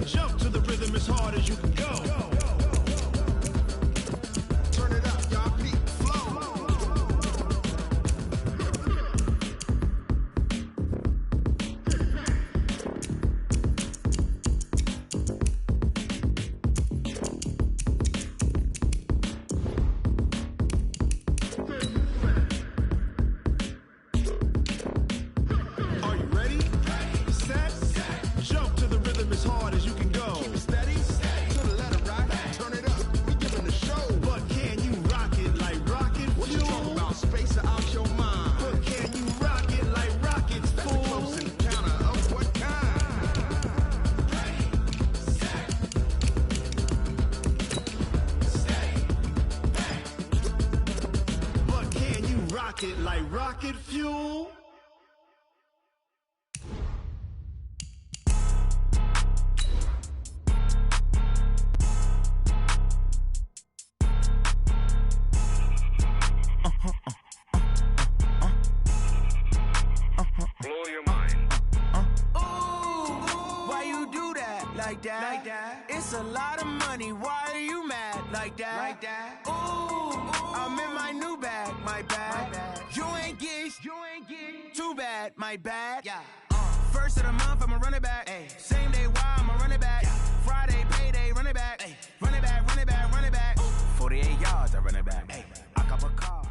and jump to the rhythm as hard as you can go. Turn it up, y'all. Beat flow. Are you ready? Set. Jump to the rhythm as hard as you can go. Keep it steady. To the letter, right? Turn it up. We giving the show. But can you rock it like rocket fuel? What you talking about? Space out your mind. But can you rock it like rockets, fool? That's a close encounter of what kind? Ready, set, stay back. But can you rock it like rocket fuel? Blow your mind. Why you do that? Like that? It's a lot of money. Why are you mad? Like that? Ooh, I'm in my new bag. My bad. You ain't get. Too bad. My bad. Yeah. First of the month, I'ma run it back. Ay. Same day, why I'ma run it back. Yeah. Friday, payday, run it back. Ay. Run it back, run it back, run it back. Ooh. 48 yards, I run it back. Ay. I cop a car.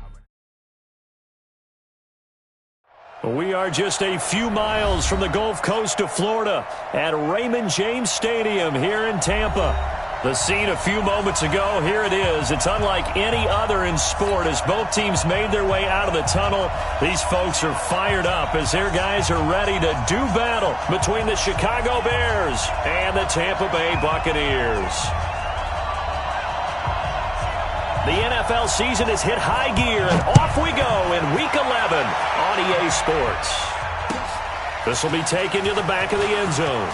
We are just a few miles from the Gulf Coast of Florida at Raymond James Stadium here in Tampa. The scene a few moments ago, here it is. It's unlike any other in sport as both teams made their way out of the tunnel. These folks are fired up as their guys are ready to do battle between the Chicago Bears and the Tampa Bay Buccaneers. The NFL season has hit high gear, and off we go in Week 11 on EA Sports. This will be taken to the back of the end zone.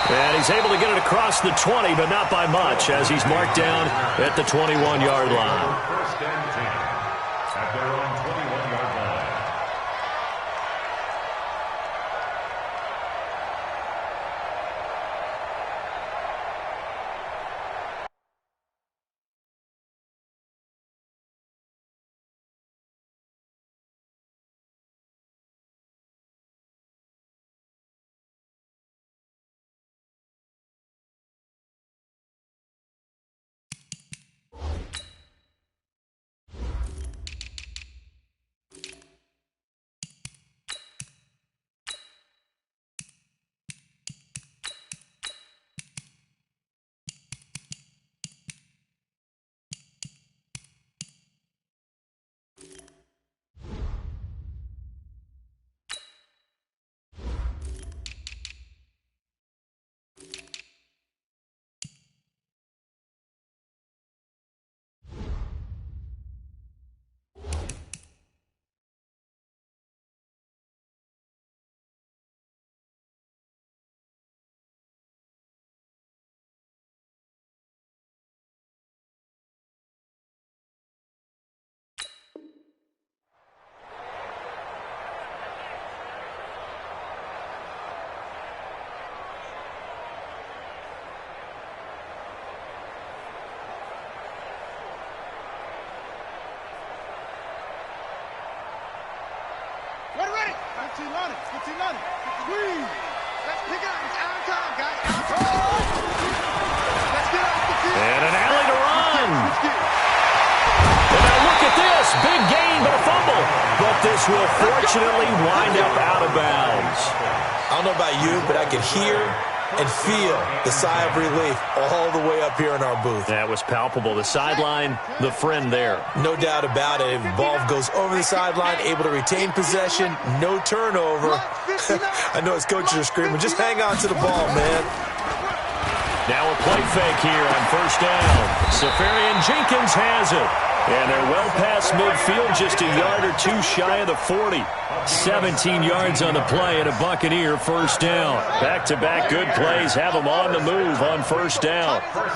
And he's able to get it across the 20, but not by much, as he's marked down at the 21-yard line. First and 10 at their own 21-yard line. Ready. 15 on it. Squeeze. Let's pick it up. It's out of time, guys. Out of time. Let's get off the field. And an alley to run. And now look at this. Big gain, but a fumble. But this will fortunately wind up out of bounds. I don't know about you, but I could hear and feel the sigh of relief all the way up here in our booth. That was palpable. The sideline, the friend there. No doubt about it. Ball goes over the sideline, able to retain possession, no turnover. I know his coaches are screaming, just hang on to the ball, man. Now a play fake here on first down. Safarian Jenkins has it. And they're well past midfield, just a yard or two shy of the 40. 17 yards on the play and a Buccaneer first down. Back-to-back good plays have them on the move on first down. Out of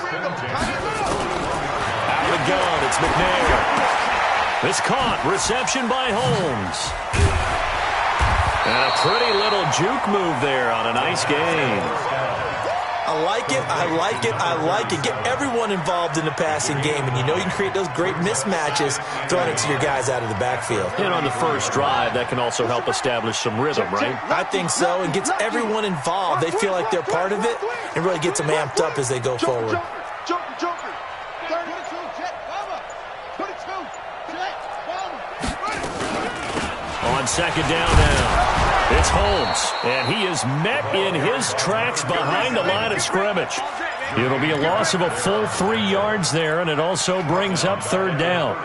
the gun, it's McNair. It's caught. Reception by Holmes. And a Pretty little juke move there on a nice gain. I like it, I like it, I like it. Get everyone involved in the passing game, and you know you can create those great mismatches throwing it to your guys out of the backfield. And on the first drive, that can also help establish some rhythm, right? I think so, and gets everyone involved. They feel like they're part of it, and really gets them amped up as they go forward. On second down now, it's Holmes, and he is met in his tracks behind the line of scrimmage. It'll be a loss of a full 3 yards there, and it also brings up third down.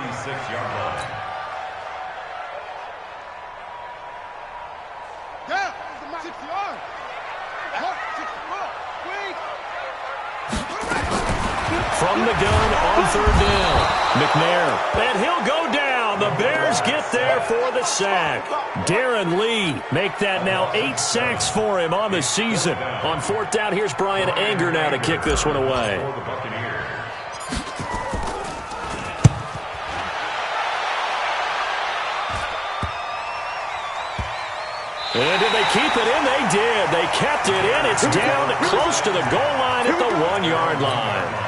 From the gun on third down, McNair, and he'll go down. The Bears get there for the sack. Darren Lee make that now 8 sacks for him on the season. On fourth down, here's Brian Anger now to kick this one away. And did they keep it in? They did. They kept it in. It's down close to the goal line at the 1-yard line.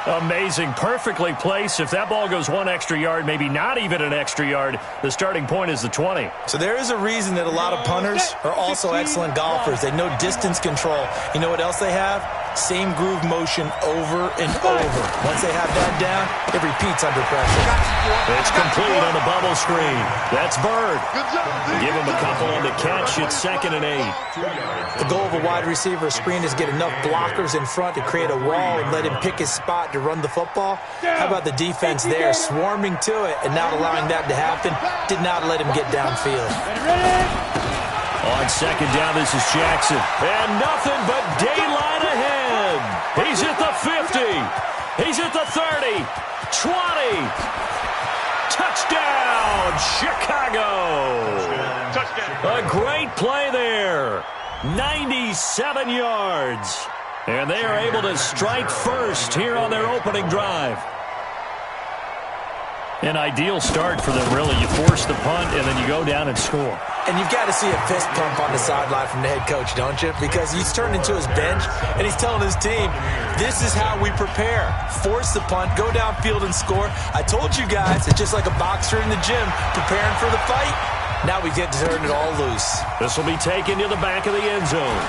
Amazing. Perfectly placed. If that ball goes 1 extra yard, maybe not even an extra yard, the starting point is the 20. So there is a reason that a lot of punters are also excellent golfers. They know distance control. You know what else they have? Same groove motion over and over. Once they have that down, it repeats under pressure. It's complete on the bubble screen. That's Bird. Give him a couple on the catch. It's 2nd and 8. The goal of a wide receiver screen is get enough blockers in front to create a wall and let him pick his spot to run the football. How about the defense there, swarming to it and not allowing that to happen? Did not let him get downfield. On second down, this is Jackson. And nothing but daylight ahead. He's at the 50. He's at the 30. 20. Touchdown, Chicago. Touchdown. A great play there. 97 yards. And they are able to strike first here on their opening drive. An ideal start for them, really. You force the punt, and then you go down and score. And you've got to see a fist pump on the sideline from the head coach, don't you? Because he's turned into his bench, and he's telling his team, this is how we prepare. Force the punt, go downfield and score. I told you guys, it's just like a boxer in the gym preparing for the fight. Now we get to turn it all loose. This will be taken to the back of the end zone.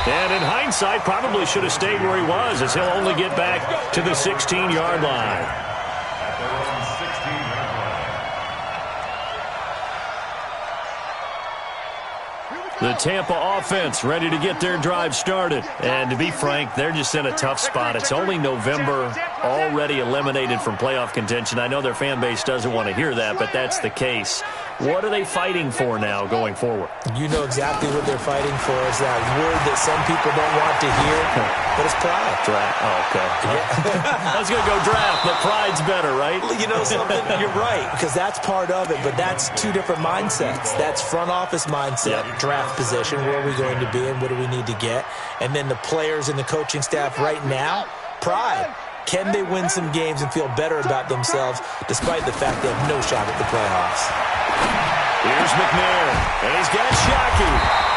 And in hindsight, probably should have stayed where he was, as he'll only get back to the 16-yard line. The Tampa offense ready to get their drive started. And to be frank, they're just in a tough spot. It's only November, already eliminated from playoff contention. I know their fan base doesn't want to hear that, but that's the case. What are they fighting for now going forward? You know exactly what they're fighting for. Is that word that some people don't want to hear, but it's pride. Draft. Oh, okay. Yeah. I was going to go draft, but pride's better, right? You know something? You're right, because that's part of it, but that's two different mindsets. That's front office mindset, draft position, where are we going to be and what do we need to get? And then the players and the coaching staff right now, pride. Can they win some games and feel better about themselves despite the fact they have no shot at the playoffs? Here's McNair, and he's got Shockey.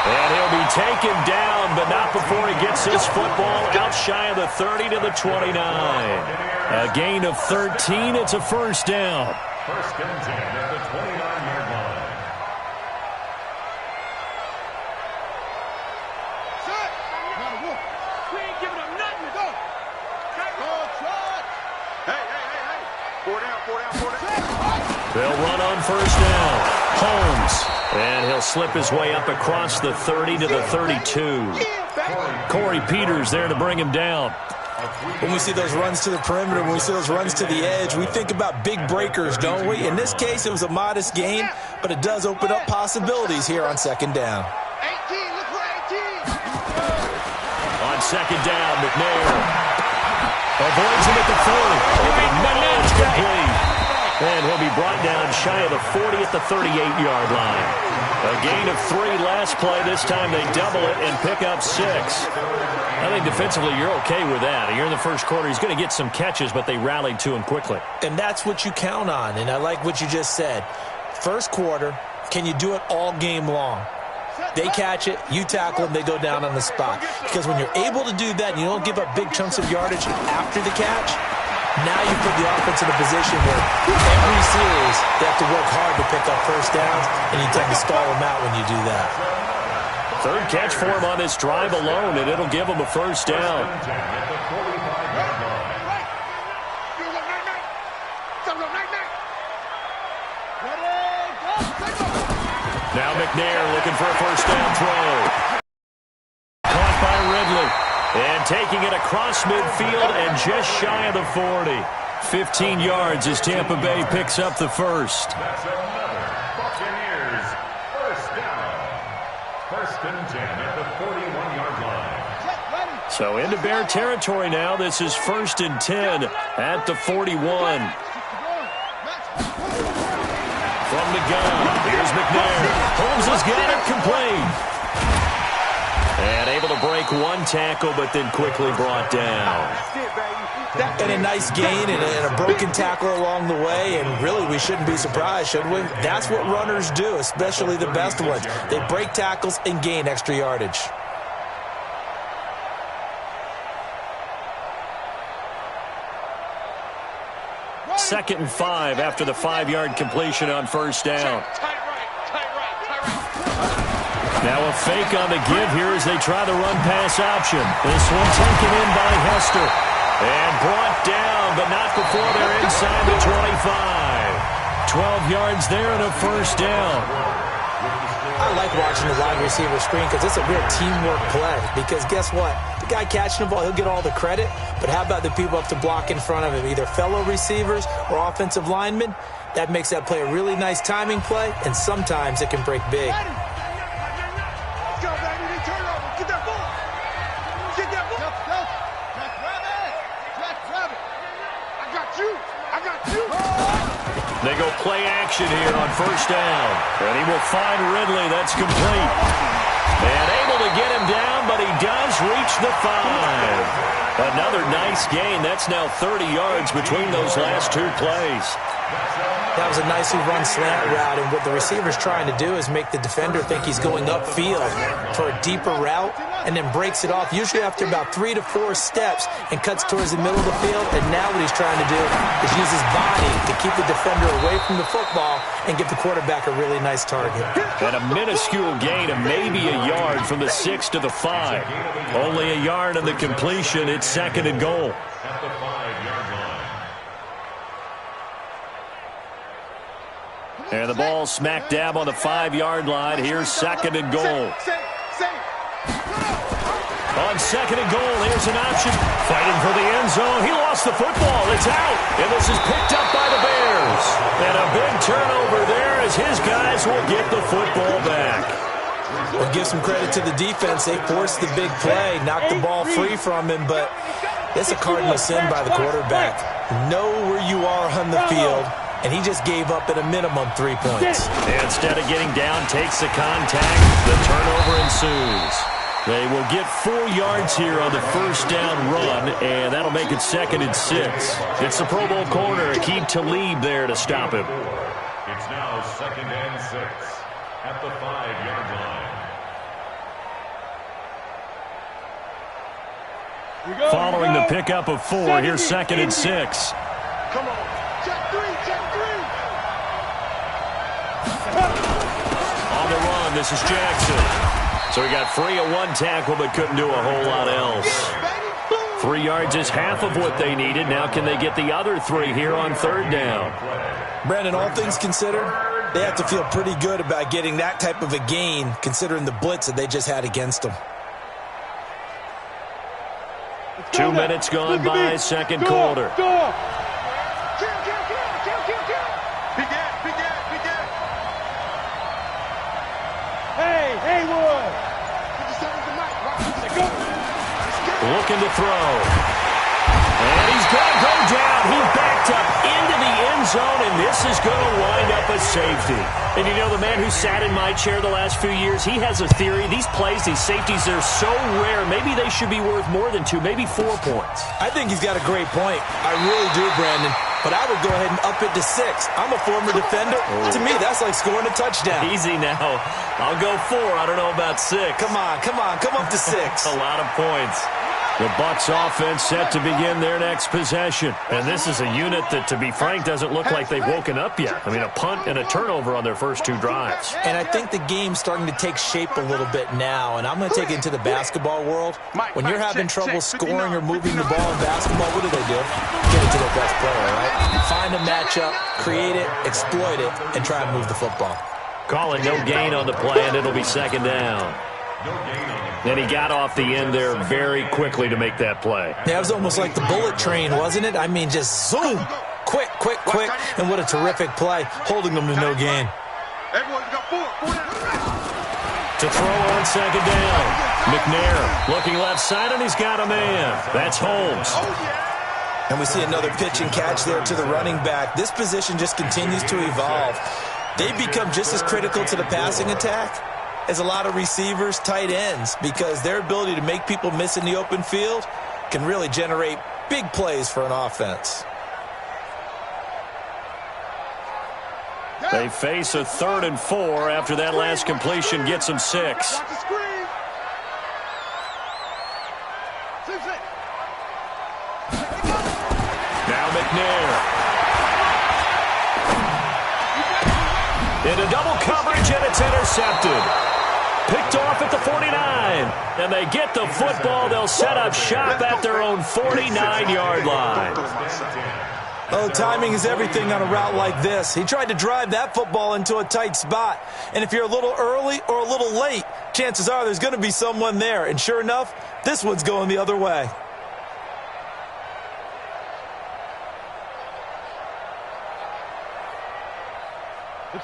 And he'll be taken down, but not before he gets his football out shy of the 30 to the 29. A gain of 13, it's a first down. First and 10 at the 29-yard line. We ain't giving them nothing to go. They'll run on first down. Holmes. And he'll slip his way up across the 30 to the 32. Corey Peters there to bring him down. When we see those runs to the perimeter, when we see those runs to the edge, we think about big breakers, don't we? In this case, it was a modest gain, but it does open up possibilities here on second down. 18, look for 18. On second down, McNair avoids him at the 40. No, it's complete. And he'll be brought down shy of the 40 at the 38-yard line. A gain of 3 last play. This time they double it and pick up 6. I think defensively you're okay with that. You're in the first quarter. He's going to get some catches, but they rallied to him quickly. And that's what you count on. And I like what you just said. First quarter, Can you do it all game long? They catch it, you tackle them, they go down on the spot. Because when you're able to do that and you don't give up big chunks of yardage after the catch, now you put the offense in a position where every series they have to work hard to pick up first downs, and you tend to stall them out when you do that. Third catch for him on this drive alone, and it'll give him a first down. Now McNair looking for a first down throw. Caught by Ridley. And taking it across midfield and just shy of the 40. 15 yards as Tampa Bay picks up the first. That's another Buccaneers first down. First and 10 at the 41-yard line. So into Bear territory now. This is first and 10 at the 41. From the gun, here's McNair. Holmes has got it complete. And able to break one tackle, but then quickly brought down. And a nice gain and a broken tackle along the way, and really we shouldn't be surprised, should we? That's what runners do, especially the best ones. They break tackles and gain extra yardage. Second and 5 after the 5-yard completion on first down. Now a fake on the give here as they try the run-pass option. This one taken in by Hester. And brought down, but not before they're inside the 25. 12 yards there and a first down. I like watching the wide receiver screen because it's a real teamwork play. Because guess what? The guy catching the ball, he'll get all the credit. But how about the people up to block in front of him, either fellow receivers or offensive linemen? That makes that play a really nice timing play, and sometimes it can break big. They go play action here on first down. And he will find Ridley. That's complete. And able to get him down, but he does reach the 5. Another nice gain. That's now 30 yards between those last two plays. That was a nicely run slant route, and what the receiver's trying to do is make the defender think he's going upfield for a deeper route, and then breaks it off, usually after about 3 to 4 steps, and cuts towards the middle of the field. And now what he's trying to do is use his body to keep the defender away from the football and give the quarterback a really nice target. And a minuscule gain of maybe a yard from the 6 to the 5. Only a yard on the completion. It's second and goal. At the 5-yard line. And the ball smack dab on the 5-yard line. Here's second and goal. On second and goal, here's an option. Fighting for the end zone. He lost the football. It's out. And this is picked up by the Bears. And a big turnover there as his guys will get the football back. We'll give some credit to the defense. They forced the big play, knocked the ball free from him, but it's a cardinal sin by the quarterback. Know where you are on the field, and he just gave up at a minimum 3 points. And instead of getting down, takes the contact. The turnover ensues. They will get 4 yards here on the first down run, and that'll make it second and 6. It's the Pro Bowl corner, Aqib Talib there to stop him. It's now second and 6 at the 5-yard line. Following the pickup of 4, here's second and 6. Come on. Check 3, check 3. On the run, this is Jackson. So he got free of one tackle but couldn't do a whole lot else. 3 yards is half of what they needed. Now can they get the other 3 here on third down? Brandon, all things considered, they have to feel pretty good about getting that type of a gain considering the blitz that they just had against them. 2 minutes gone by, second quarter. Looking to throw. And he's going to go down. He backed up into the end zone, and this is going to wind up a safety. And you know, the man who sat in my chair the last few years, he has a theory. These plays, these safeties, they're so rare. Maybe they should be worth more than 2, maybe 4 points. I think he's got a great point. I really do, Brandon. but I would go ahead and up it to 6. I'm a former defender. To me, that's like scoring a touchdown. Easy now. I'll go 4. I don't know about 6. Come on. Come up to 6. A lot of points. The Bucs offense set to begin their next possession. And this is a unit that, to be frank, doesn't look like they've woken up yet. I mean, a punt and a turnover on their first 2 drives. And I think the game's starting to take shape a little bit now. And I'm going to take it into the basketball world. When you're having trouble scoring or moving the ball in basketball, what do? Get it to their best player, right? Find a matchup, create it, exploit it, and try and move the football. Call it no gain on the play, and it'll be second down. And he got off the end there very quickly to make that play. Yeah, it was almost like the bullet train, wasn't it? I mean, just zoom. Quick. And what a terrific play, holding them to no gain. To throw on second down. McNair looking left side, and he's got a man. That's Holmes. And we see another pitch and catch there to the running back. This position just continues to evolve. They become just as critical to the passing attack as a lot of receivers, tight ends, because their ability to make people miss in the open field can really generate big plays for an offense. They face a 3rd and 4 after that last completion gets them 6. Now McNair. Into double coverage, and it's intercepted. Picked off at the 49. And they get the football. They'll set up shop at their own 49-yard line. Oh, timing is everything on a route like this. He tried to drive that football into a tight spot. And if you're a little early or a little late, chances are there's going to be someone there. And sure enough, this one's going the other way.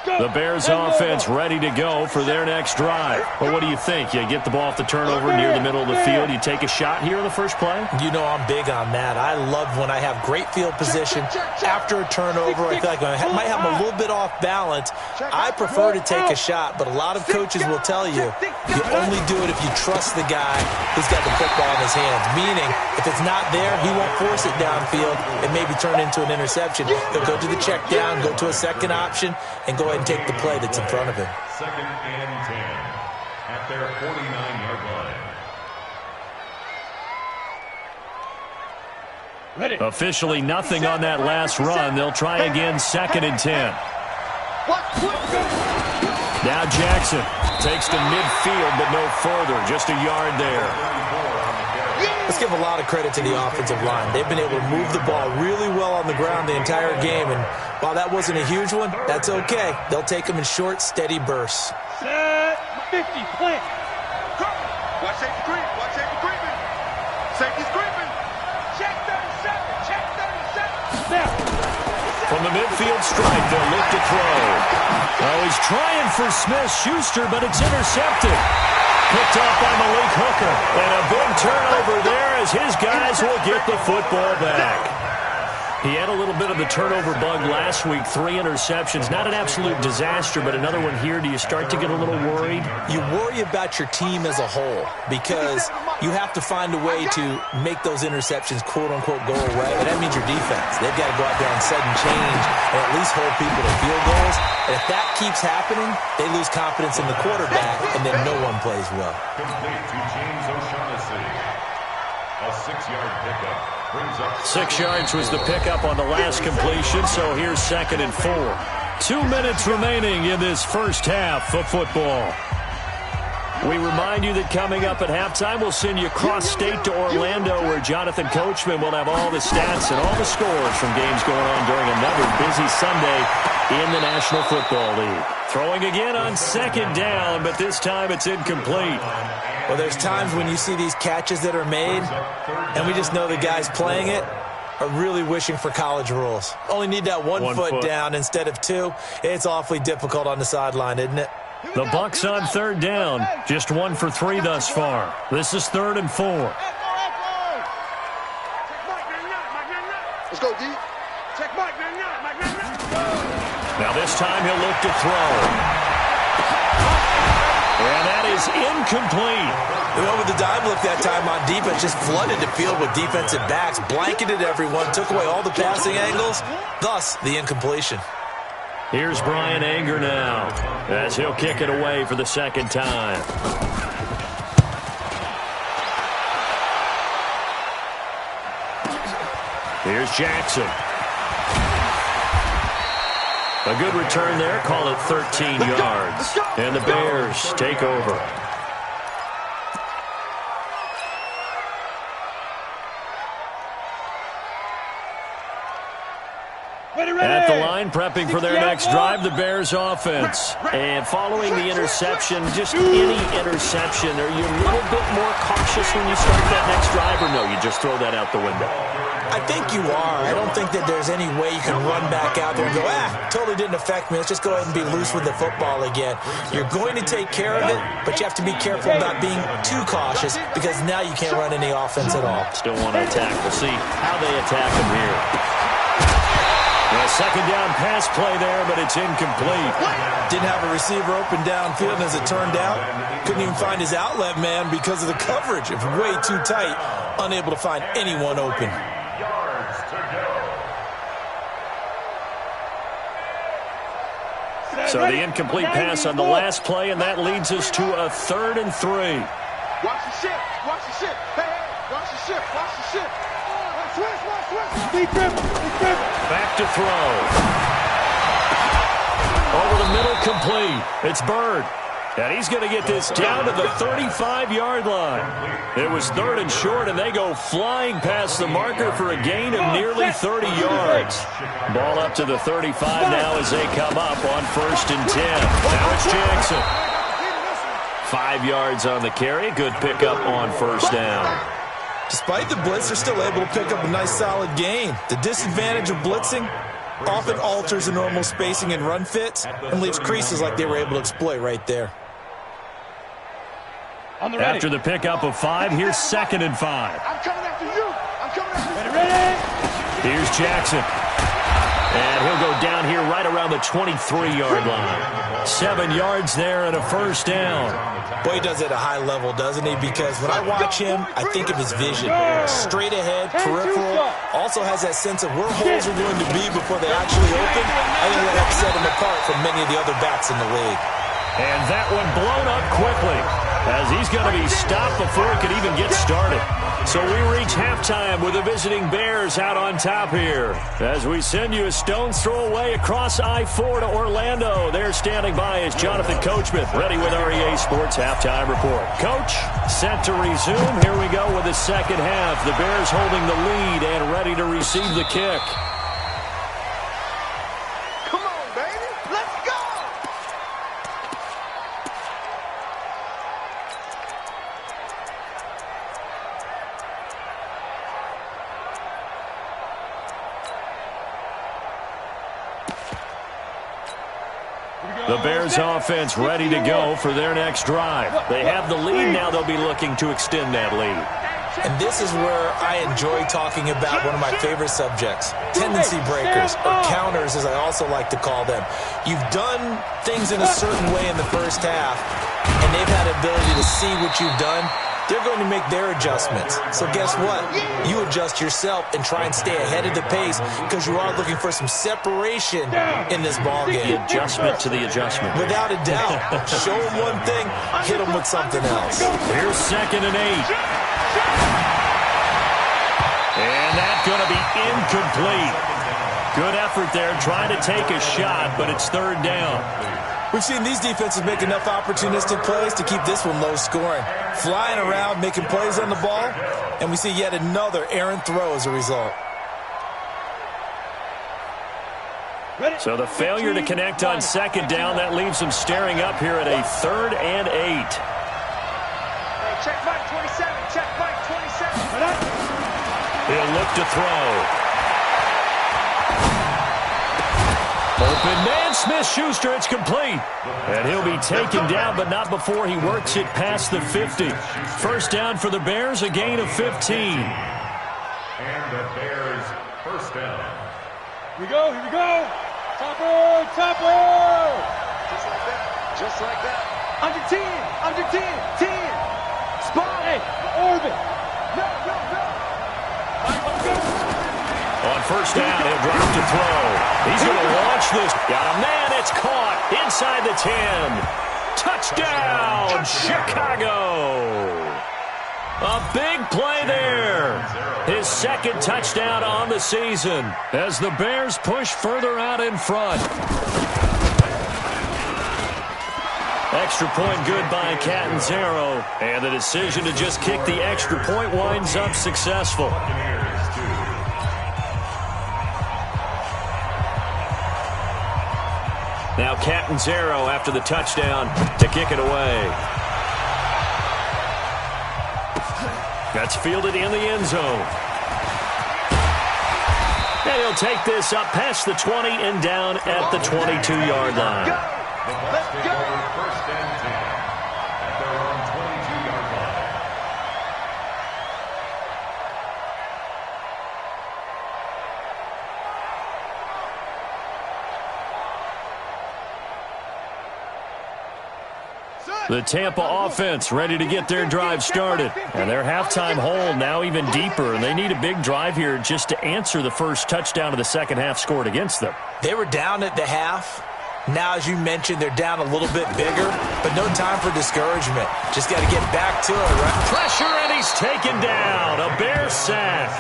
The Bears offense ready to go for their next drive. Well, what do you think? You get the ball off the turnover near the middle of the field. You take a shot here in the first play? You know I'm big on that. I love when I have great field position after a turnover. I feel like I might have them a little bit off balance. I prefer to take a shot, but a lot of coaches will tell you only do it if you trust the guy who's got the football in his hands. Meaning, if it's not there, he won't force it downfield and maybe turn into an interception. He'll go to the check down, go to a second option, and go ahead and take the play that's in front of him. 2nd and 10 at their 49-yard line. Officially nothing on that last run. They'll try again, 2nd and 10. Now Jackson takes to midfield, but no further. Just a yard there. Let's give a lot of credit to the offensive line. They've been able to move the ball really well on the ground the entire game, and while that wasn't a huge one, that's okay. They'll take them in short, steady bursts. Set 50, plant. Watch safety creep. Watch safety creeping. Safety's creeping. Check 37. Check 37. Now. From the midfield stripe, they'll look to throw. Oh, he's trying for Smith-Schuster, but it's intercepted. Picked off by Malik Hooker. And a big turnover there as his guys will get the football back. He had a little bit of the turnover bug last week, 3 interceptions. Not an absolute disaster, but another one here. Do you start to get a little worried? You worry about your team as a whole because you have to find a way to make those interceptions, quote-unquote, go away. And that means your defense. They've got to go out there and set and change and at least hold people to field goals. And if that keeps happening, they lose confidence in the quarterback, and then no one plays well. Complete to James O'Shaughnessy. A 6-yard pickup. 6 yards was the pickup on the last completion, so here's 2nd and 4. 2 minutes remaining in this first half of football. We remind you that coming up at halftime, we'll send you cross-state to Orlando, where Jonathan Coachman will have all the stats and all the scores from games going on during another busy Sunday in the National Football League. Throwing again on 2nd down, but this time it's incomplete. Well, there's times when you see these catches that are made, and we just know the guys playing it are really wishing for college rules. Only need that one foot down instead of 2. It's awfully difficult on the sideline, isn't it? The Bucs on 3rd down, just 1 for 3 thus far. This is 3rd and 4. Let's go, D. Check Mike, man. Now this time he'll look to throw. And that is incomplete. They went with the dime look that time on defense, just flooded the field with defensive backs, blanketed everyone, took away all the passing angles, thus the incompletion. Here's Brian Anger now, as he'll kick it away for the second time. Here's Jackson. A good return there, call it 13 yards. And the Bears take over. At the line, prepping for their next drive, the Bears offense. And following the interception, just any interception, are you a little bit more cautious when you start that next drive, or no, you just throw that out the window? I think you are. I don't think that there's any way you can run back out there and go, totally didn't affect me. Let's just go ahead and be loose with the football again. You're going to take care of it, but you have to be careful about being too cautious because now you can't run any offense at all. Still want to attack. We'll see how they attack them here. A second down pass play there, but it's incomplete. Didn't have a receiver open downfield, and as it turned out, couldn't even find his outlet man because of the coverage. It's way too tight, unable to find anyone open. So the incomplete pass on the last play, and that leads us to a 3rd and 3. Watch the shift. Watch the shift. Hey, watch the shift. Watch the shift. Switch. Back to throw. Over the middle, complete. It's Bird. And he's going to get this down to the 35-yard line. It was 3rd and short, and they go flying past the marker for a gain of nearly 30 yards. Ball up to the 35 now as they come up on 1st and 10. Now it's Jackson. 5 yards on the carry. Good pickup on 1st down. Despite the blitz, they're still able to pick up a nice solid gain. The disadvantage of blitzing often alters the normal spacing and run fits and leaves creases like they were able to exploit right there. After the pickup of 5, here's 2nd and 5. I'm coming after you. I'm coming after you. Ready? Here's Jackson. And he'll go down here right around the 23-yard line. 7 yards there and a 1st down. Boy, he does it at a high level, doesn't he? Because when I watch him, I think of his vision. Straight ahead, peripheral. Also has that sense of where holes are going to be before they actually open. I think that set him apart from many of the other backs in the league. And that one blown up quickly, as he's going to be stopped before he could even get started. So we reach halftime with the visiting Bears out on top here. As we send you a stone's throw away across I-4 to Orlando. There standing by is Jonathan Coachman, ready with REA Sports Halftime Report. Coach, set to resume. Here we go with the second half. The Bears holding the lead and ready to receive the kick. Come on, baby. Let's go. The Bears offense ready to go for their next drive. They have the lead now. They'll be looking to extend that lead. And this is where I enjoy talking about one of my favorite subjects, tendency breakers, or counters as I also like to call them. You've done things in a certain way in the first half, and they've had the ability to see what you've done. They're going to make their adjustments. So guess what? You adjust yourself and try and stay ahead of the pace because you are looking for some separation in this ballgame. The adjustment to the adjustment. Without a doubt. Show them one thing, hit them with something else. Here's 2nd and 8. And that's going to be incomplete. Good effort there, trying to take a shot, but it's 3rd down. We've seen these defenses make enough opportunistic plays to keep this one low scoring. Flying around, making plays on the ball, and we see yet another errant throw as a result. So the failure to connect on 2nd down, that leaves them staring up here at a 3rd and 8. Hey, check Mike 27. Check Mike 27. He'll look to throw. Open man, Smith-Schuster, it's complete. And he'll be taken down, but not before he works it past the 50. 1st down for the Bears, a gain of 15. And the Bears' 1st down. Here we go, here we go. Topper, topper. Just like that, just like that. Under 10. Under 10. 10. Spot. Hey, orbit. No. On first down, he'll drop to throw. He's going to launch this. Got a man. It's caught inside the 10. Touchdown, Chicago. A big play there. His second touchdown on the season as the Bears push further out in front. Extra point good by Catanzaro. And the decision to just kick the extra point winds up successful. Now Catanzaro after the touchdown to kick it away. That's fielded in the end zone. And he'll take this up past the 20 and down at the 22-yard line. Let's go. First and 10 at their own 22-yard line. The Tampa offense ready to get their drive started. And their halftime hole now even deeper, and they need a big drive here just to answer the first touchdown of the second half scored against them. They were down at the half. Now, as you mentioned, they're down a little bit bigger, but no time for discouragement. Just got to get back to it, right? Pressure, and he's taken down. A Bear sack.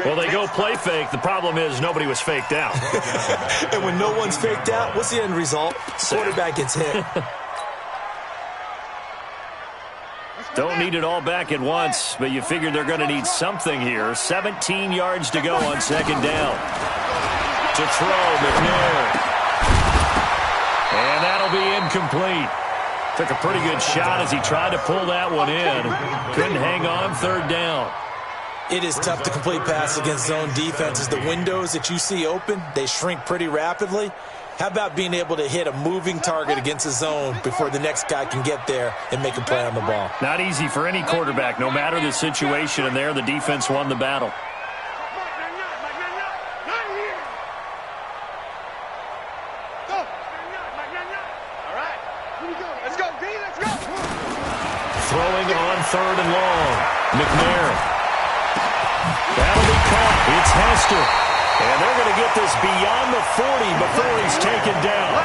Well, they go play fake. The problem is nobody was faked out. And when no one's faked out, what's the end result? Quarterback gets hit. Don't need it all back at once, but you figure they're going to need something here. 17 yards to go on second down. To throw, McNair. And that'll be incomplete. Took a pretty good shot as he tried to pull that one in. Couldn't hang on third down. It is tough to complete passes against zone defenses. The windows that you see open, they shrink pretty rapidly. How about being able to hit a moving target against a zone before the next guy can get there and make a play on the ball? Not easy for any quarterback, no matter the situation, and there the defense won the battle. Throwing on third and long. McNair. That'll be caught. It's Hester. And they're going to get this beyond the 40 before he's taken down.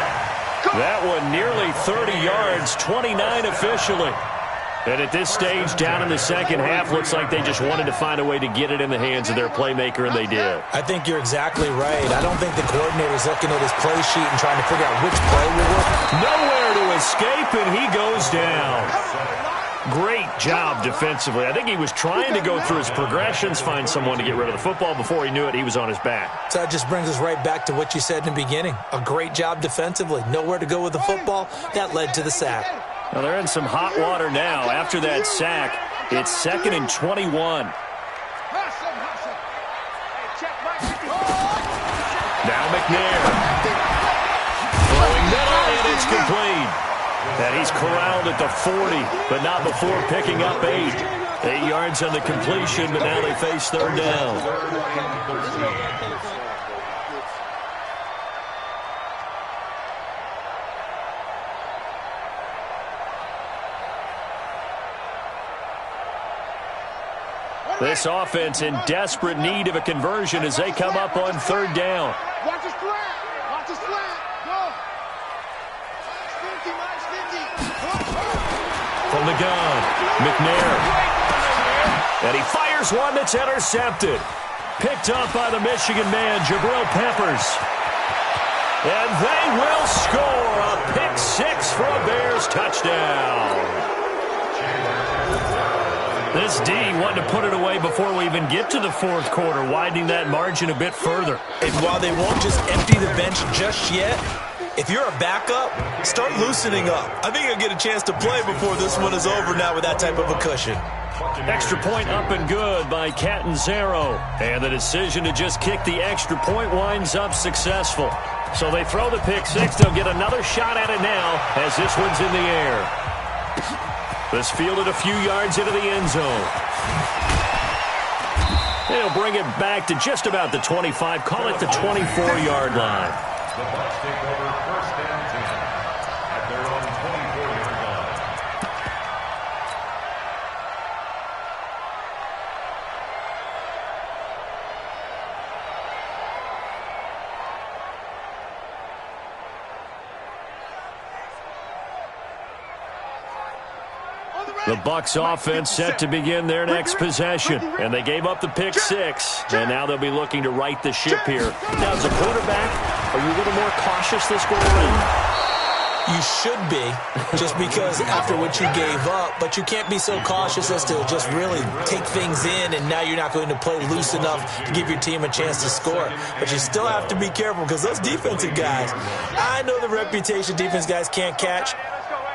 That one nearly 30 yards, 29 officially. And at this stage, down in the second half, looks like they just wanted to find a way to get it in the hands of their playmaker, and they did. I think you're exactly right. I don't think the coordinator's looking at his play sheet and trying to figure out which play will work. Nowhere to escape, and he goes down. Great job defensively. I think he was trying to go through his progressions, find someone to get rid of the football. Before he knew it, he was on his back. So that just brings us right back to what you said in the beginning. A great job defensively. Nowhere to go with the football. That led to the sack. Well, they're in some hot water now. After that sack, it's 2nd and 21. Now McNair. Throwing middle, and it's complete. And he's corralled at the 40, but not before picking up 8. 8 yards on the completion, but now they face third down. This offense in desperate need of a conversion as they come up on third down. Watch his flat. Watch his flat. Go. From the gun, McNair. And he fires one that's intercepted. Picked up by the Michigan man, Jabril Peppers. And they will score a pick six for a Bears touchdown. This D wanting to put it away before we even get to the fourth quarter, widening that margin a bit further. And while they won't just empty the bench just yet, if you're a backup, start loosening up. I think you'll get a chance to play before this one is over now with that type of a cushion. Extra point up and good by Catanzaro. And the decision to just kick the extra point winds up successful. So they throw the pick six. They'll get another shot at it now as this one's in the air. This fielded a few yards into the end zone. They'll bring it back to just about the 25. Call it the 24-yard line. The Bucs take over 1st and 10 at their own 24-yard line. The Bucs offense set to begin their next possession. And they gave up the pick six. And now they'll be looking to right the ship here. Now, as a quarterback, are you a little more cautious this go around? You should be, just because after what you gave up, but you can't be so cautious as to just really take things in, and now you're not going to play loose enough to give your team a chance to score. But you still have to be careful because those defensive guys, I know the reputation defense guys can't catch.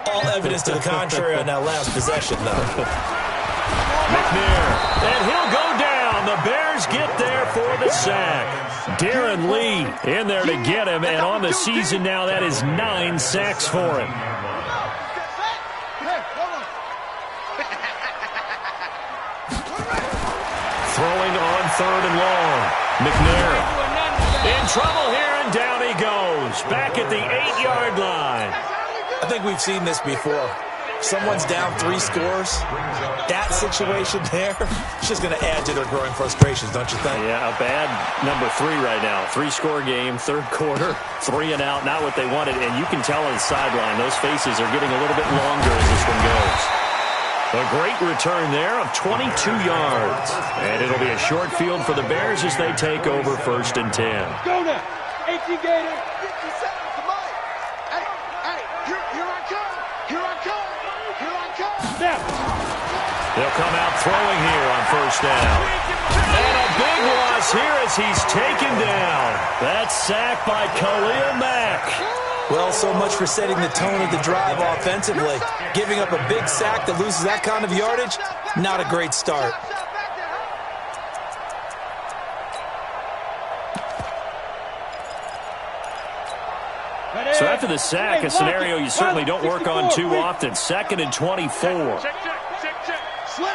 All evidence to the contrary on that last possession, though. McNair, and he'll go down. The Bears get there for the sack. Darren Lee in there to get him, and on the season now, that is 9 sacks for him. Throwing on 3rd and long. McNair in trouble here, and down he goes. Back at the 8-yard line. I think we've seen this before. Someone's down 3 scores. That situation there, it's just going to add to their growing frustrations, don't you think? Yeah, a bad number 3 right now. 3-score game, 3rd quarter, 3 and out, not what they wanted. And you can tell on the sideline, those faces are getting a little bit longer as this one goes. A great return there of 22 yards. And it'll be a short field for the Bears as they take over 1st and 10. Go now. 18 Gator. Come on. Hey, here I come. Here I come. Now. They'll come out throwing here on 1st down. And a big loss here as he's taken down. That's sacked by Khalil Mack. Well, so much for setting the tone of the drive offensively. Giving up a big sack that loses that kind of yardage, not a great start. So after the sack, a scenario you certainly don't work on too often. 2nd and 24. Check. Slam.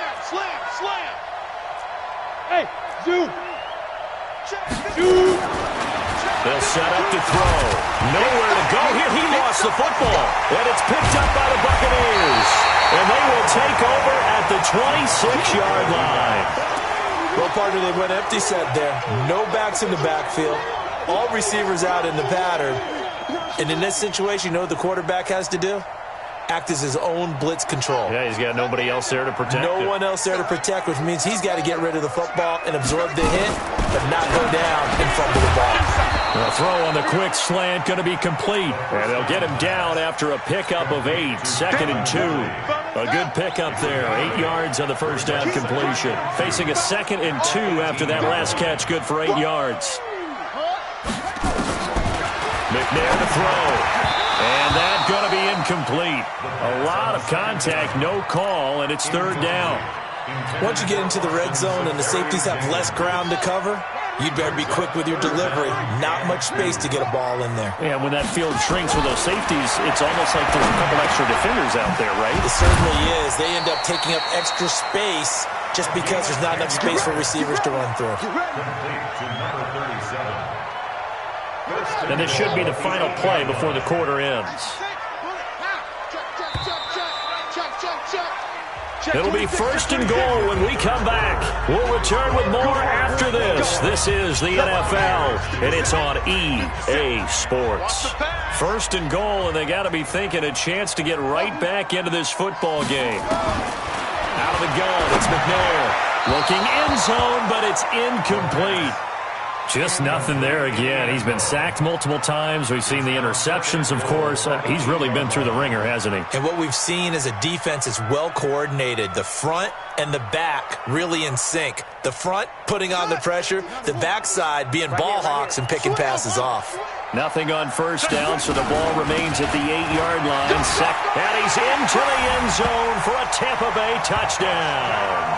Hey, zoom. They'll set up to throw. Nowhere to go here. He lost the football. And it's picked up by the Buccaneers. And they will take over at the 26-yard line. Well, partner, they went empty set there. No backs in the backfield. All receivers out in the pattern. And in this situation, you know what the quarterback has to do? Act as his own blitz control. Yeah, he's got nobody else there to protect No one else there to protect, which means he's got to get rid of the football and absorb the hit, but not go down and fumble the ball. The throw on the quick slant going to be complete. And they'll get him down after a pickup of 8. 2nd and 2. A good pickup there. 8 yards on the 1st down completion. Facing a 2nd and 2 after that last catch. Good for 8 yards. McNair to throw. And that's going to be incomplete. A lot of contact, no call, and it's 3rd down. Once you get into the red zone and the safeties have less ground to cover, you'd better be quick with your delivery. Not much space to get a ball in there. Yeah, when that field shrinks with those safeties, it's almost like there's a couple extra defenders out there, right? It certainly is. They end up taking up extra space just because there's not enough space for receivers to run through. And this should be the final play before the quarter ends. It'll be 1st and goal when we come back. We'll return with more after this. This is the NFL, and it's on EA Sports. 1st and goal, and they got to be thinking a chance to get right back into this football game. Out of the gun, it's McNair. Looking end zone, but it's incomplete. Just nothing there again. He's been sacked multiple times. We've seen the interceptions, of course. He's really been through the ringer, hasn't he? And what we've seen is a defense that's well coordinated. The front and the back really in sync. The front putting on the pressure, the backside being ball hawks and picking passes off. Nothing on 1st down, so the ball remains at the 8-yard line. And he's into the end zone for a Tampa Bay touchdown.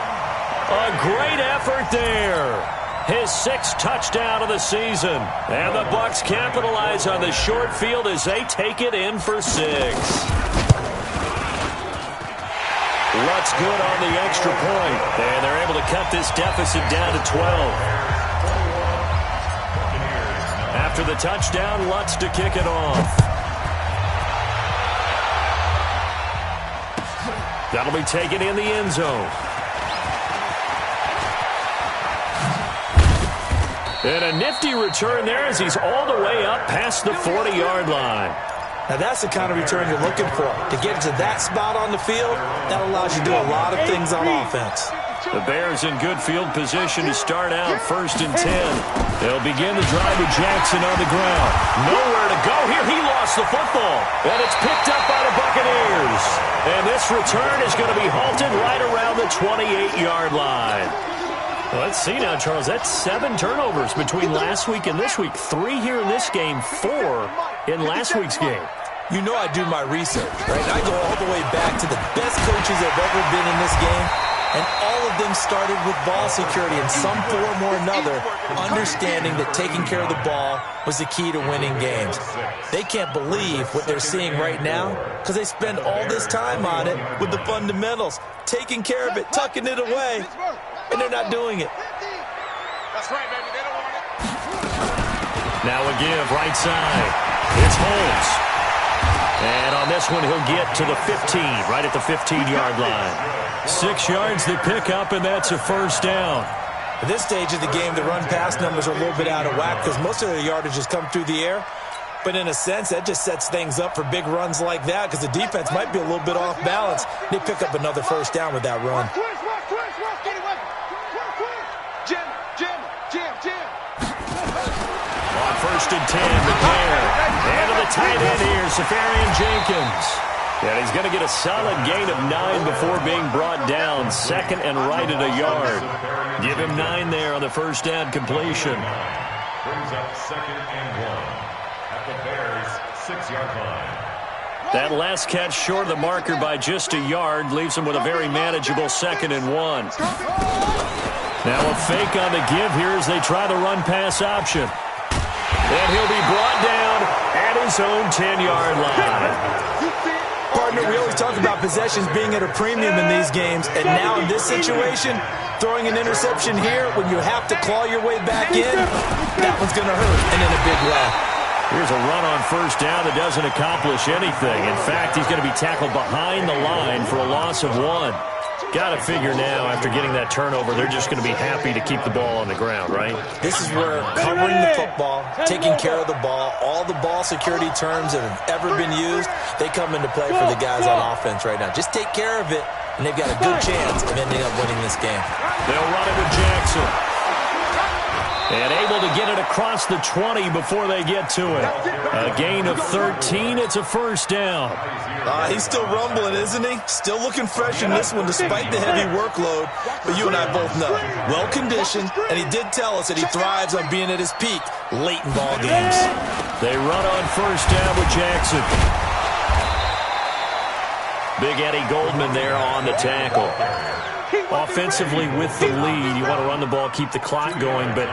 A great effort there. His 6th touchdown of the season. And the Bucs capitalize on the short field as they take it in for 6. Lutz good on the extra point. And they're able to cut this deficit down to 12. After the touchdown, Lutz to kick it off. That'll be taken in the end zone. And a nifty return there as he's all the way up past the 40-yard line. Now, that's the kind of return you're looking for. To get to that spot on the field, that allows you to do a lot of things on offense. The Bears in good field position to start out 1st and 10. They'll begin the drive with Jackson on the ground. Nowhere to go here. He lost the football. And it's picked up by the Buccaneers. And this return is going to be halted right around the 28-yard line. Well, let's see now, Charles. That's 7 turnovers between last week and this week. 3 here in this game, 4 in last week's game. You know I do my research, right? I go all the way back to the best coaches that have ever been in this game, and all of them started with ball security in some form or another, understanding that taking care of the ball was the key to winning games. They can't believe what they're seeing right now because they spend all this time on it with the fundamentals, taking care of it, tucking it away, and they're not doing it. That's right, baby. They don't want it. Now a give, right side. It's Holmes. And on this one, he'll get to the 15, right at the 15-yard line. 6 yards to pick up, and that's a first down. At this stage of the game, the run-pass numbers are a little bit out of whack because most of their yardage has come through the air. But in a sense, that just sets things up for big runs like that because the defense might be a little bit off balance. They pick up another first down with that run. On 1st and 10, the pair. And to the tight end here, Safarian Jenkins. And he's going to get a solid gain of 9 before being brought down. 2nd and right at a yard. Give him 9 there on the first down completion. Brings up 2nd and 1 at the Bears' 6-yard line. That last catch short of the marker by just a yard leaves him with a very manageable 2nd and 1. Now a fake on the give here as they try the run-pass option. And he'll be brought down at his own 10-yard line. Partner, we always talk about possessions being at a premium in these games, and now in this situation, throwing an interception here when you have to claw your way back in, that one's going to hurt, and in a big way. Here's a run on first down that doesn't accomplish anything. In fact, he's going to be tackled behind the line for a loss of 1. Got to figure now, after getting that turnover, they're just going to be happy to keep the ball on the ground, right? This is where covering the football, taking care of the ball, all the ball security terms that have ever been used, they come into play for the guys on offense right now. Just take care of it, and they've got a good chance of ending up winning this game. They'll run it with Jackson. And able to get it across the 20 before they get to it. A gain of 13. It's a first down. He's still rumbling, isn't he? Still looking fresh in this one despite the heavy workload. But you and I both know, well-conditioned, and he did tell us that he thrives on being at his peak late in ball games. They run on first down with Jackson. Big Eddie Goldman there on the tackle. Offensively with the lead, you want to run the ball, keep the clock going, but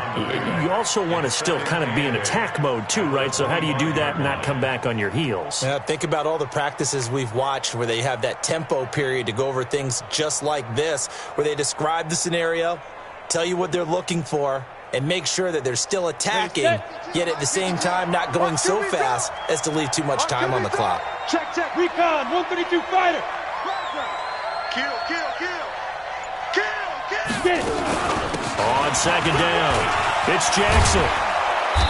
you also want to still kind of be in attack mode too, right? So how do you do that and not come back on your heels? Yeah, think about all the practices we've watched where they have that tempo period to go over things just like this, where they describe the scenario, tell you what they're looking for, and make sure that they're still attacking, yet at the same time not going so fast as to leave too much time on the clock. Check, recon, 132 fighter. Kill. On second down, it's Jackson.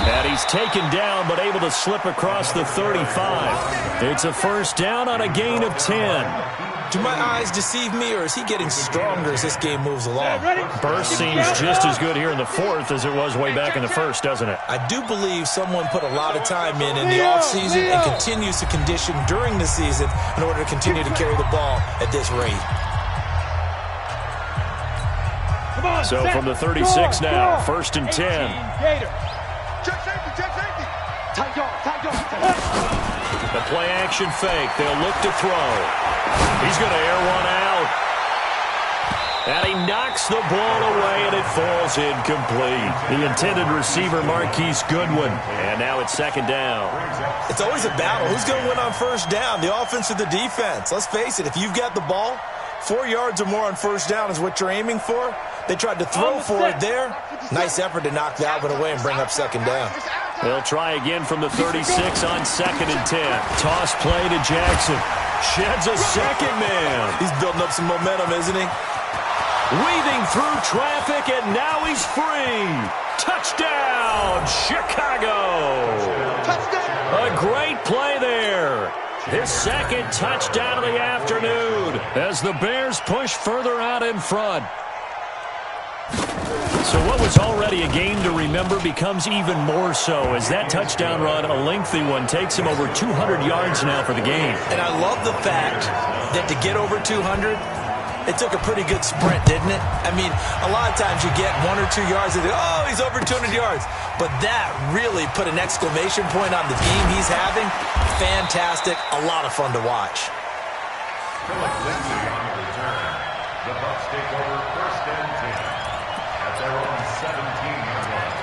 And he's taken down but able to slip across the 35. It's a first down on a gain of 10. Do my eyes deceive me, or is he getting stronger as this game moves along? Burst seems just as good here in the fourth as it was way back in the first, doesn't it? I do believe someone put a lot of time in the offseason and continues to condition during the season in order to continue to carry the ball at this rate. So from the 36 now, 1st and 10. Check safety. Tight yard. The play action fake. They'll look to throw. He's going to air one out. And he knocks the ball away, and it falls incomplete. The intended receiver, Marquise Goodwin. And now it's second down. It's always a battle. Who's going to win on first down, the offense or the defense? Let's face it, if you've got the ball, 4 yards or more on first down is what you're aiming for. They tried to throw for it there. Nice effort to knock that one away and bring up second down. They'll try again from the 36 on 2nd and 10. Toss play to Jackson. Sheds a second man. He's building up some momentum, isn't he? Weaving through traffic, and now he's free. Touchdown, Chicago. Touchdown. A great play there. His second touchdown of the afternoon as the Bears push further out in front. So what was already a game to remember becomes even more so as that touchdown run, a lengthy one, takes him over 200 yards now for the game. And I love the fact that to get over 200, it took a pretty good sprint, didn't it? I mean, a lot of times you get 1 or 2 yards and they, oh, he's over 200 yards. But that really put an exclamation point on the game he's having. Fantastic. A lot of fun to watch. The Bucs take over 1st and 10 at their own 17-yard line.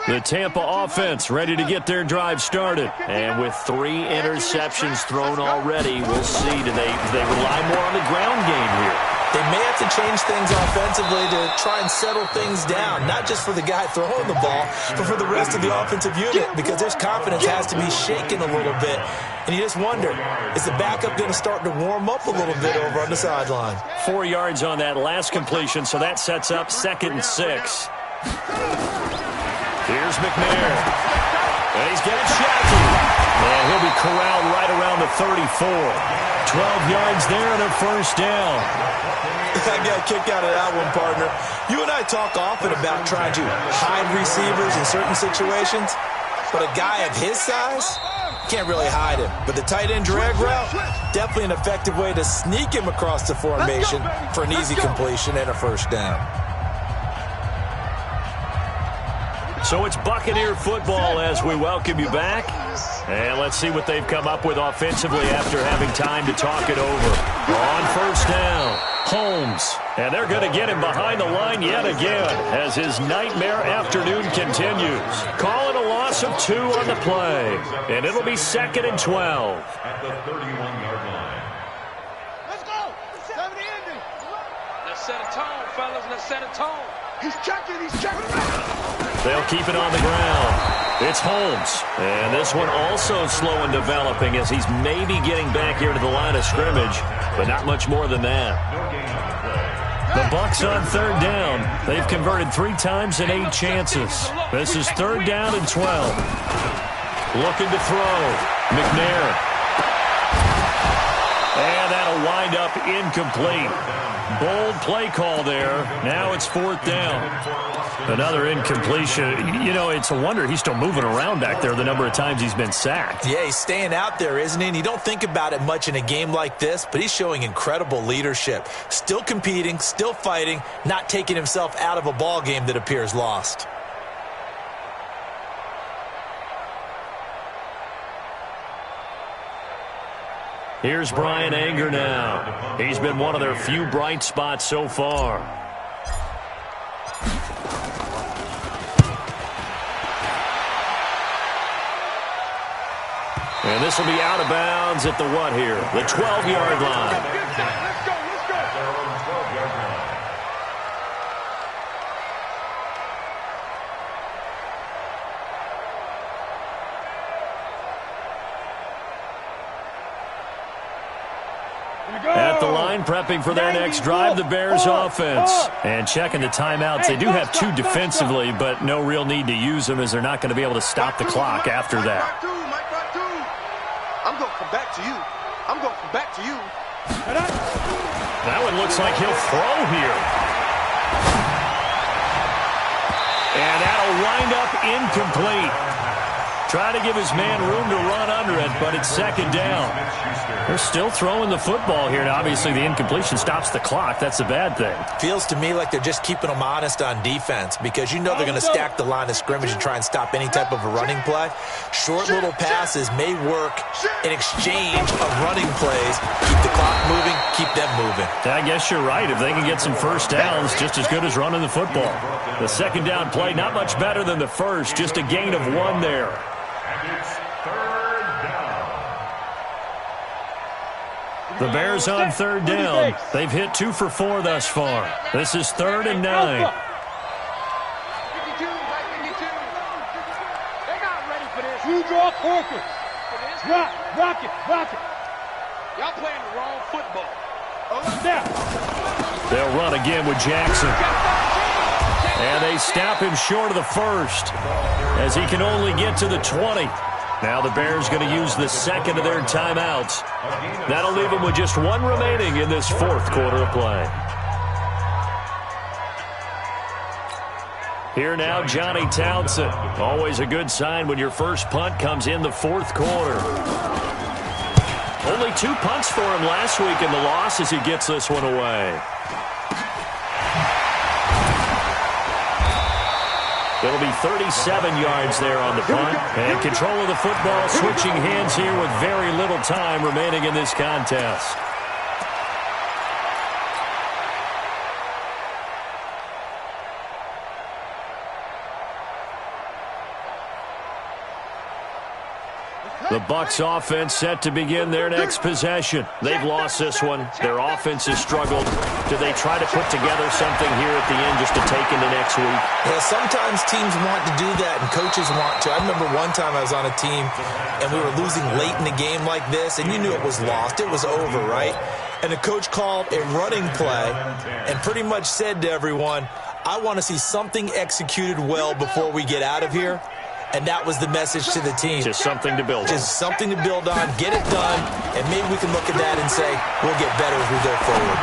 The Tampa offense ready to get their drive started. And with 3 interceptions thrown already, we'll see. Do they rely more on the ground game here? They may have to change things offensively to try and settle things down, not just for the guy throwing the ball, but for the rest of the offensive unit, because their confidence has to be shaken a little bit. And you just wonder, is the backup going to start to warm up a little bit over on the sideline? 4 yards on that last completion, so that sets up 2nd and 6. Here's McNair. And he's got Shackey. And he'll be corralled right around the 34. 12 yards there and a 1st down. I got a kick out of that one, partner. You and I talk often about trying to hide receivers in certain situations, but a guy of his size can't really hide him. But the tight end drag route, definitely an effective way to sneak him across the formation for an easy completion and a 1st down. So it's Buccaneer football as we welcome you back. And let's see what they've come up with offensively after having time to talk it over. On 1st down, Holmes. And they're going to get him behind the line yet again as his nightmare afternoon continues. Calling a loss of 2 on the play. And it'll be 2nd and 12. At the 31-yard line. Let's go. 70 ending. Let's set a tone, fellas. Let's set a tone. He's checking. He's checking. They'll keep it on the ground. It's Holmes. And this one also slow in developing as he's maybe getting back here to the line of scrimmage, but not much more than that. The Bucs on 3rd down. They've converted 3 times in 8 chances. This is 3rd down and 12. Looking to throw. McNair. And that'll wind up incomplete. Bold play call there. Now it's 4th down. Another incompletion. You know, it's a wonder he's still moving around back there the number of times he's been sacked. Yeah, he's staying out there, isn't he? And you don't think about it much in a game like this, but he's showing incredible leadership. Still competing, still fighting, not taking himself out of a ball game that appears lost. Here's Brian Anger now. He's been one of their few bright spots so far. And this will be out of bounds at the what here? The 12-yard line. Let's go. Their own 12-yard line. At the line, prepping for their next drive, the Bears offense. And checking the timeouts. They do have 2 defensively, but no real need to use them as they're not going to be able to stop the clock after that. I'm going to come back to you. I'm going to come back to you. That one looks like he'll throw here. And that'll wind up incomplete. Try to give his man room to run under it, but it's 2nd down. They're still throwing the football here, and obviously the incompletion stops the clock. That's a bad thing. Feels to me like they're just keeping them honest on defense because you know they're going to stack the line of scrimmage and try and stop any type of a running play. Short little passes may work in exchange of running plays. Keep the clock moving, keep them moving. I guess you're right. If they can get some 1st downs, just as good as running the football. The 2nd down play, not much better than the first, just a gain of 1 there. And it's 3rd down. The Bears on 3rd down. They've hit 2 for 4 thus far. This is 3rd and 9. 52, right 52. They're not ready for this. You draw focus. Rock it. Y'all playing the wrong football. They'll run again with Jackson. And they stop him short of the first as he can only get to the 20. Now the Bears going to use the second of their timeouts. That'll leave them with just one remaining in this fourth quarter of play. Here now, Johnny Townsend. Always a good sign when your first punt comes in the fourth quarter. Only 2 punts for him last week in the loss as he gets this one away. It'll be 37 yards there on the punt. And control of the football switching hands here with very little time remaining in this contest. The Bucs offense set to begin their next possession. They've lost this one. Their offense has struggled. Do they try to put together something here at the end just to take into next week? Yeah, sometimes teams want to do that and coaches want to. I remember one time I was on a team and we were losing late in the game like this and you knew it was lost. It was over, right? And the coach called a running play and pretty much said to everyone, I want to see something executed well before we get out of here. And that was the message to the team. Just something to build on. Just something to build on, get it done, and maybe we can look at that and say, we'll get better as we go forward.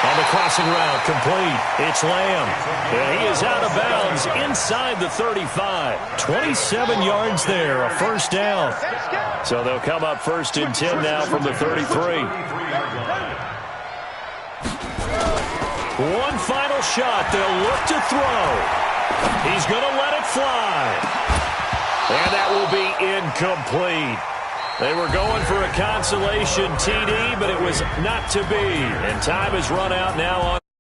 On the crossing route, complete. It's Lamb. And he is out of bounds inside the 35. 27 yards there, a first down. So they'll come up first and 10 now from the 33. One final shot. They'll look to throw. He's going to let it fly. And that will be incomplete. They were going for a consolation TD, but it was not to be. And time has run out now on